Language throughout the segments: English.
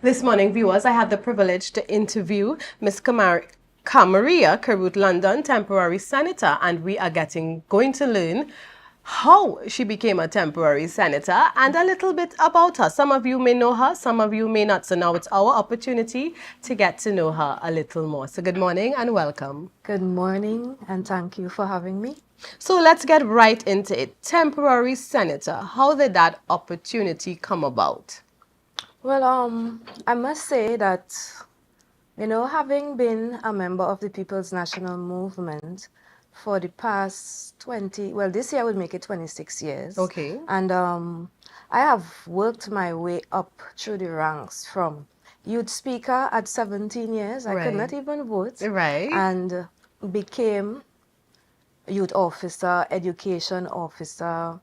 This morning, viewers, I have the privilege to interview Miss Karmaria Caruth, London temporary senator, and we are going to learn how she became a temporary senator and a little bit about her. Some of you may know her, some of you may not. So now it's our opportunity to get to know her a little more. So good morning and welcome. Good morning, and thank you for having me. So let's get right into it. Temporary senator, how did that opportunity come about? Well, I must say that, having been a member of the People's National Movement for the past this year would make it 26 years. Okay. And I have worked my way up through the ranks from youth speaker at 17 years. I could not even vote. Right. And became youth officer, education officer,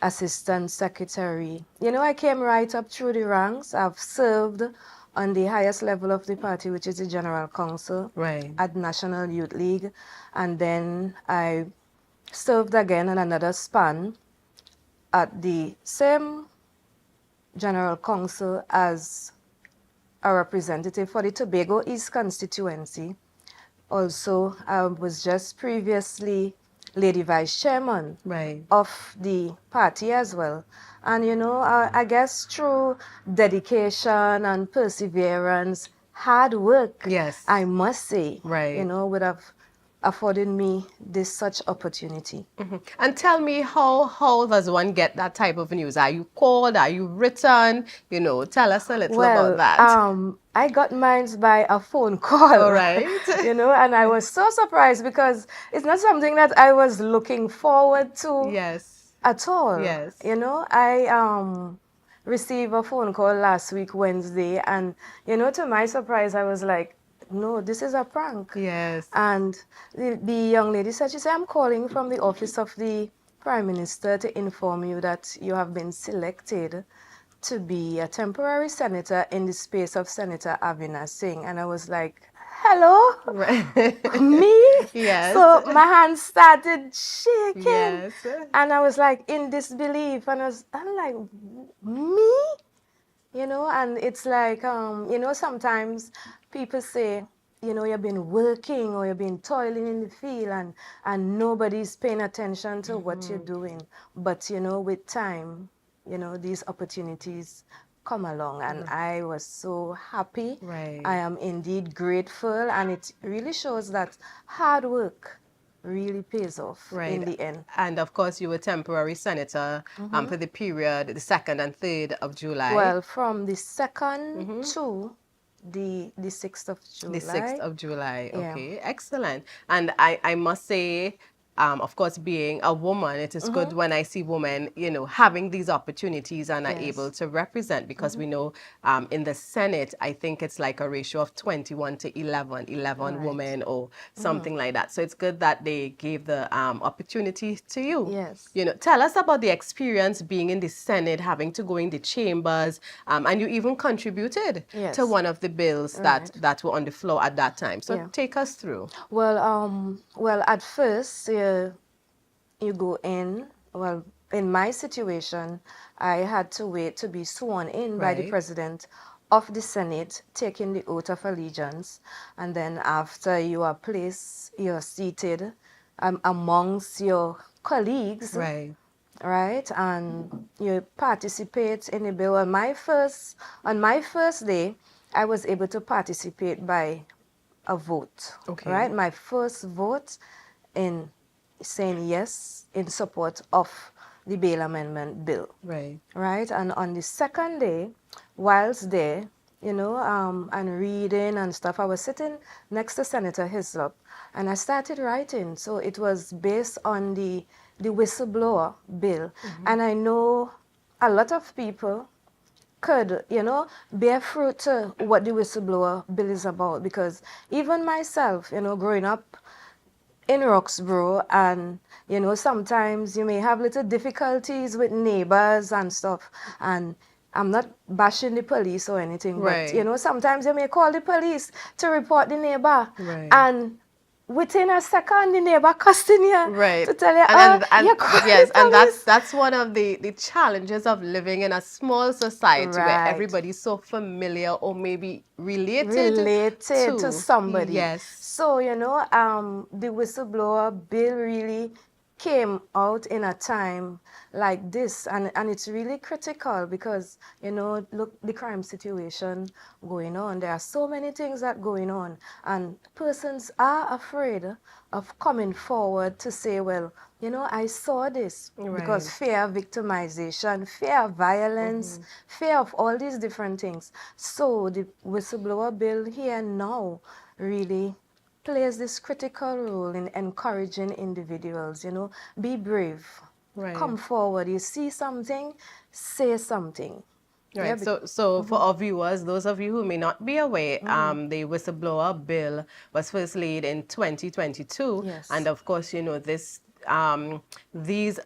assistant secretary. I came right up through the ranks. I've served on the highest level of the party, which is the General Council at National Youth League. And then I served again in another span at the same General Council as a representative for the Tobago East constituency. Also, I was just previously Lady Vice Chairman of the party as well. And, I guess through dedication and perseverance, hard work, yes, I must say, would have afforded me this such opportunity. And tell me, how does one get that type of news? Are you called? Are you written? Tell us a little about that. I got mine by a phone call. All right. And I was so surprised because it's not something that I was looking forward to at all. Yes. I received a phone call last week, Wednesday, and, to my surprise, I was like, no, this is a prank. Yes. And the young lady said, I'm calling from the office of the Prime Minister to inform you that you have been selected to be a temporary senator in the space of Senator Avina Singh. And I was like, hello? Me? Yes. So my hands started shaking. Yes. And I was like in disbelief. And I'm like, me? And it's like, sometimes people say, you've been working or you've been toiling in the field and nobody's paying attention to what you're doing. But, with time, these opportunities come along, and I was so happy. I am indeed grateful, and it really shows that hard work really pays off in the end. And of course, you were temporary senator for the period, the 2nd and 3rd of July. Well, from the 2nd to the 6th of July. The 6th of July, okay, excellent. And I must say, of course, being a woman, it is good when I see women, having these opportunities and are able to represent, because we know in the Senate, I think it's like a ratio of 21 to 11 women or something like that. So it's good that they gave the opportunity to you. Yes. Tell us about the experience being in the Senate, having to go in the chambers, and you even contributed to one of the bills that were on the floor at that time. So take us through. Well, at first, you go in. Well, in my situation, I had to wait to be sworn in by the president of the Senate, taking the oath of allegiance. And then after you are placed, you're seated amongst your colleagues. Right? And you participate in the bill. On my first day, I was able to participate by a vote. Right? My first vote in saying yes in support of the bail amendment bill. Right? And on the second day, whilst there, and reading and stuff, I was sitting next to Senator Hislop, and I started writing. So it was based on the whistleblower bill. And I know a lot of people could, bear fruit to what the whistleblower bill is about, because even myself, growing up in Roxborough, and sometimes you may have little difficulties with neighbors and stuff, and I'm not bashing the police or anything, but sometimes you may call the police to report the neighbor, and within a second, the neighbor cussing you Right. to tell you, you're calling Yes, the and police. that's one of the challenges of living in a small society where Right. everybody's so familiar or maybe related Related to to. somebody. Yes. So, the whistleblower bill really came out in a time like this, and it's really critical because, look, the crime situation going on. There are so many things that going on, and persons are afraid of coming forward to say, well, I saw this, because Right. fear of victimization, fear of violence, fear of all these different things. So the whistleblower bill here now really plays this critical role in encouraging individuals, be brave, Right. come forward. You see something, say something. Yeah, Right. So for our viewers, those of you who may not be aware, the whistleblower bill was first laid in 2022, and yes, of course, this these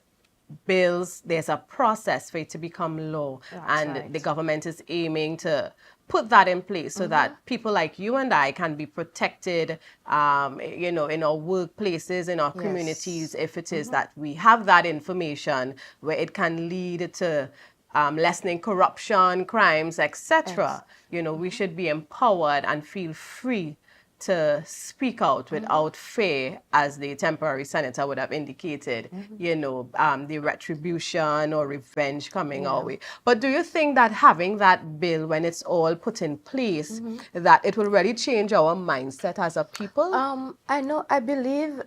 bills, there's a process for it to become law, that's and the right. government is aiming to put that in place so that people like you and I can be protected, in our workplaces, in our Yes. communities, if it is that we have that information where it can lead to lessening corruption, crimes, Ex- etc. We should be empowered and feel free to speak out without fear, as the temporary senator would have indicated, the retribution or revenge coming our yeah. way. But do you think that having that bill, when it's all put in place, that it will really change our mindset as a people? I believe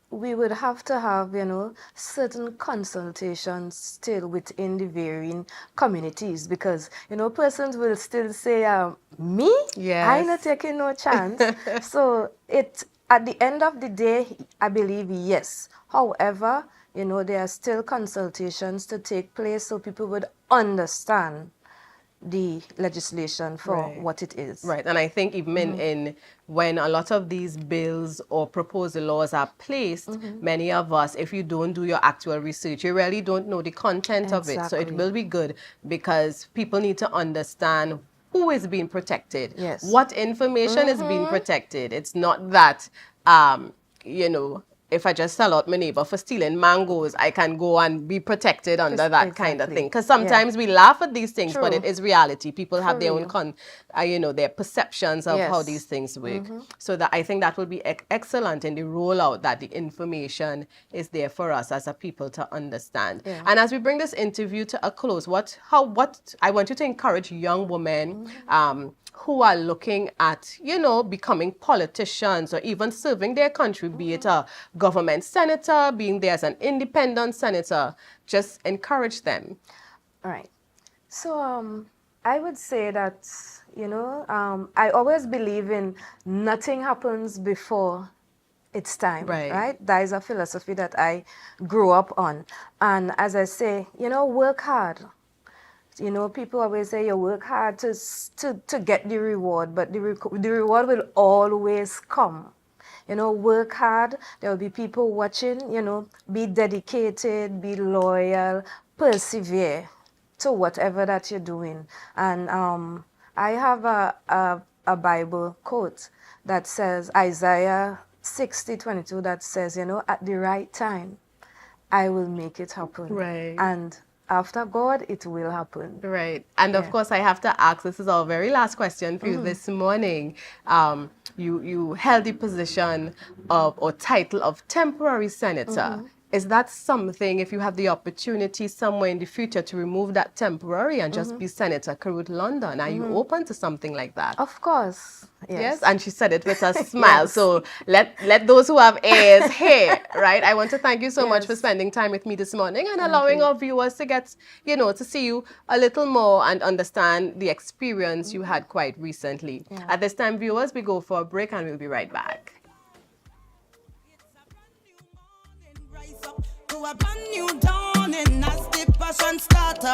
we would have to have, certain consultations still within the varying communities, because, persons will still say, me? I not Yes. taking no chance. So at the end of the day, I believe yes. However, there are still consultations to take place so people would understand the legislation for Right. what it is. Right. And I think even in when a lot of these bills or proposed laws are placed, many of us, if you don't do your actual research, you really don't know the content of it. So it Exactly. will be good because people need to understand who is being protected, Yes. what information is being protected. It's not that, you know, if I just sell out my neighbor for stealing mangoes, I can go and be protected under that kind of thing. Exactly. Because Yeah. sometimes we laugh at these things, but it True. is reality. People have For their own, real. their perceptions of how these Yes. things work. So that I think that will be excellent in the rollout, that the information is there for us as a people to understand. Yeah. And as we bring this interview to a close, what I want you to encourage young women, who are looking at, becoming politicians or even serving their country, be it a government senator, being there as an independent senator, just encourage them. All right. So I would say that, I always believe in nothing happens before it's time, Right. right? That is a philosophy that I grew up on. And as I say, work hard. People always say you work hard to get the reward, but the reward will always come. Work hard. There will be people watching, be dedicated, be loyal, persevere to whatever that you're doing. And I have a Bible quote that says, Isaiah 60:22, that says, at the right time, I will make it happen. Right. And after God, it will happen. Right. And of Yeah. course, I have to ask, this is our very last question for you this morning. You held the position of or title of temporary senator. Is that something, if you have the opportunity somewhere in the future to remove that temporary and just be Senator Caruth London, are you open to something like that? Of course. Yes, Yes. and she said it with a smile. Yes. So let those who have ears hear, right? I want to thank you so much for Yes. spending time with me this morning and Thank allowing you. our viewers to get, to see you a little more and understand the experience you had quite recently. Yeah. At this time, viewers, we go for a break and we'll be right back. To a brand new dawn, and as the passion starter.